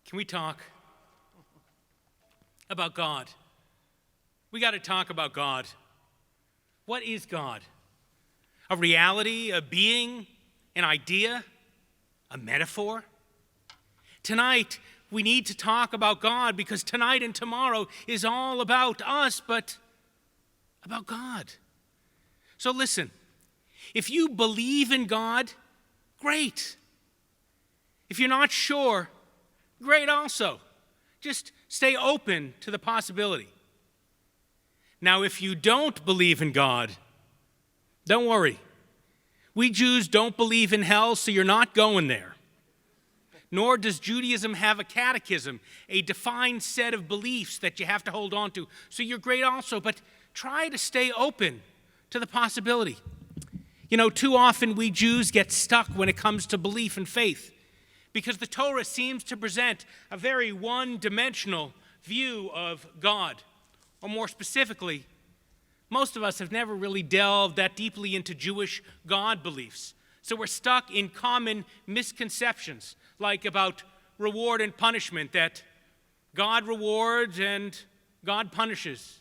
Can we talk about God? We got to talk about God. What is God? A reality, a being, an idea, a metaphor? Tonight, we need to talk about God because tonight and tomorrow is all about us, but about God. So listen, if you believe in God, great. If you're not sure, great also. Just stay open to the possibility. Now, if you don't believe in God, don't worry. We Jews don't believe in hell, so you're not going there. Nor does Judaism have a catechism, a defined set of beliefs that you have to hold on to. So you're great also, but try to stay open to the possibility. You know, too often we Jews get stuck when it comes to belief and faith because the Torah seems to present a very one-dimensional view of God. Or more specifically, most of us have never really delved that deeply into Jewish God beliefs. So we're stuck in common misconceptions, like about reward and punishment, that God rewards and God punishes.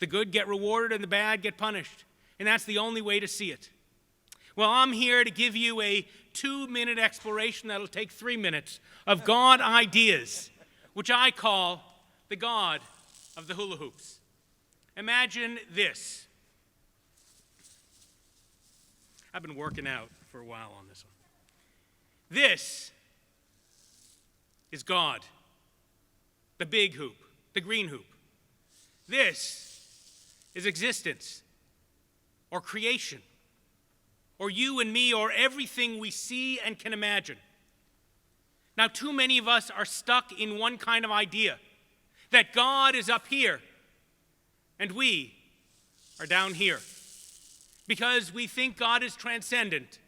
The good get rewarded and the bad get punished. And that's the only way to see it. Well, I'm here to give you a 2-minute exploration that'll take 3 minutes of God ideas, which I call the God of the hula hoops. Imagine this. I've been working out for a while on this one. This is God, the big hoop, the green hoop. This is existence, or creation, or you and me, or everything we see and can imagine. Now, too many of us are stuck in one kind of idea, that God is up here, and we are down here, because we think God is transcendent,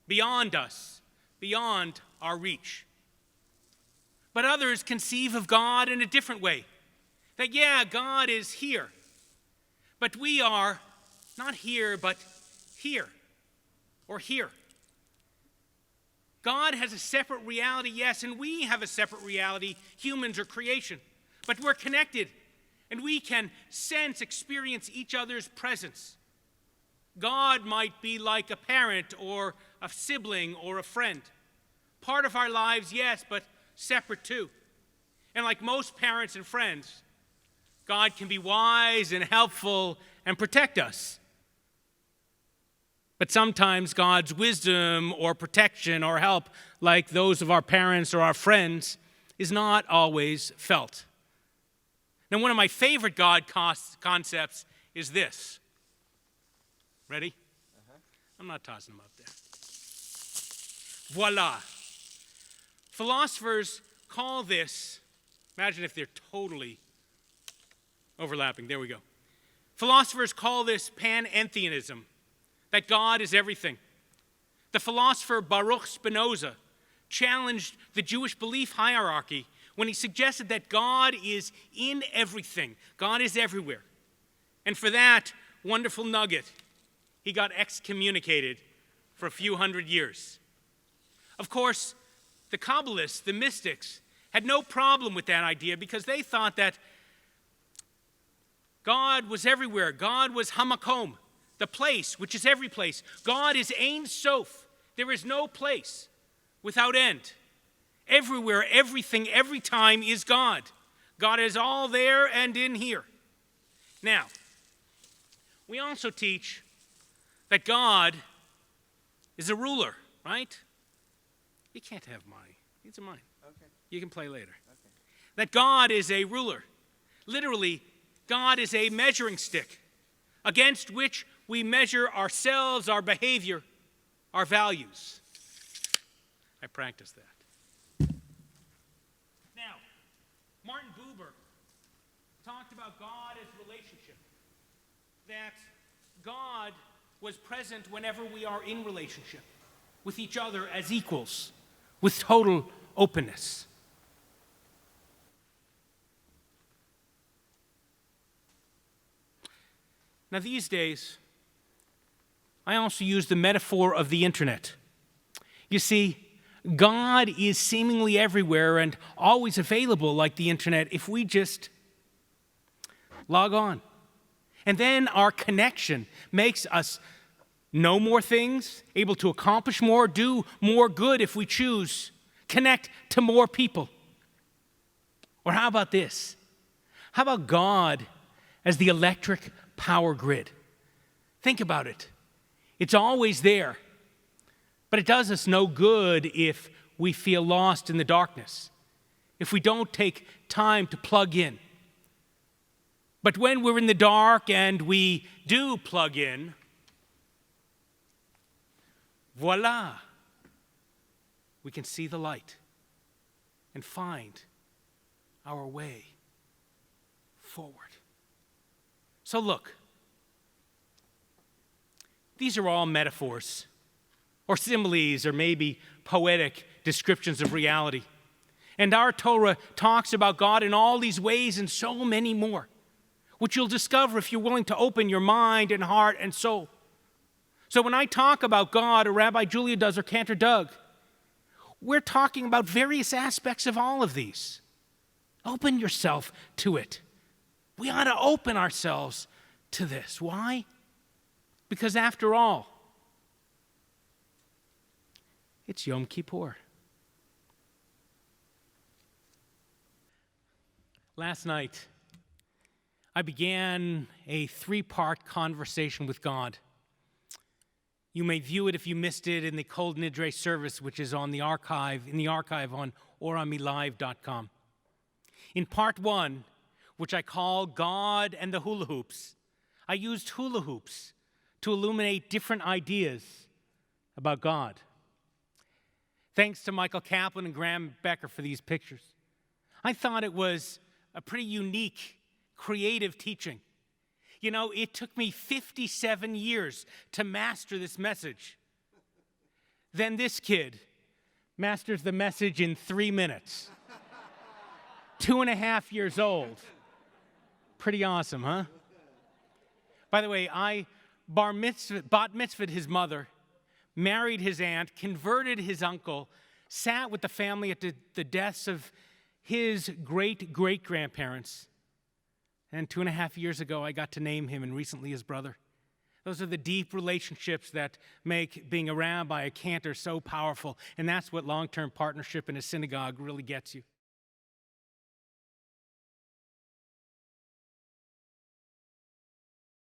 beyond us, beyond our reach. But others conceive of God in a different way, that yeah, God is here, but we are not here, but here, or here. God has a separate reality, yes, and we have a separate reality, humans or creation, but we're connected. And we can sense, experience each other's presence. God might be like a parent or a sibling or a friend. Part of our lives, yes, but separate too. And like most parents and friends, God can be wise and helpful and protect us. But sometimes God's wisdom or protection or help, like those of our parents or our friends, is not always felt. Now, one of my favorite God concepts is this. Ready? I'm not tossing them up there. Voila. Philosophers call this, imagine if they're totally overlapping. There we go. Philosophers call this panentheism, that God is everything. The philosopher Baruch Spinoza challenged the Jewish belief hierarchy when he suggested that God is in everything. God is everywhere. And for that wonderful nugget, he got excommunicated for a few hundred years. Of course, the Kabbalists, the mystics, had no problem with that idea because they thought that God was everywhere. God was hamakom, the place, which is every place. God is Ein Sof. There is no place without end. Everywhere, everything, every time is God. God is all there and in here. Now, we also teach that God is a ruler, right? You can't have mine. These are mine. Okay. You can play later. Okay. That God is a ruler. Literally, God is a measuring stick against which we measure ourselves, our behavior, our values. I practiced that. Now, Martin Buber talked about God as relationship, that God was present whenever we are in relationship with each other as equals, with total openness. Now, these days, I also use the metaphor of the internet. You see, God is seemingly everywhere and always available like the internet if we just log on. And then our connection makes us know more things, able to accomplish more, do more good if we choose, connect to more people. Or how about this? How about God as the electric power grid? Think about it. It's always there, but it does us no good if we feel lost in the darkness, if we don't take time to plug in. But when we're in the dark and we do plug in, voila, we can see the light and find our way forward. So look, these are all metaphors or similes or maybe poetic descriptions of reality. And our Torah talks about God in all these ways and so many more, which you'll discover if you're willing to open your mind and heart and soul. So when I talk about God, or Rabbi Julia does, or Cantor Doug, we're talking about various aspects of all of these. Open yourself to it. We ought to open ourselves to this. Why? Because after all, it's Yom Kippur. Last night, I began a 3-part conversation with God. You may view it if you missed it in the Kol Nidre service, which is on the archive on oramilive.com. In part 1, which I call God and the Hula Hoops, I used hula hoops to illuminate different ideas about God. Thanks to Michael Kaplan and Graham Becker for these pictures. I thought it was a pretty unique, creative teaching. You know, it took me 57 years to master this message. Then this kid masters the message in 3 minutes. 2.5 years old. Pretty awesome, huh? By the way, I bat mitzvahed his mother, married his aunt, converted his uncle, sat with the family at the deaths of his great-great-grandparents. And 2.5 years ago, I got to name him, and recently his brother. Those are the deep relationships that make being a rabbi, a cantor, so powerful. And that's what long-term partnership in a synagogue really gets you.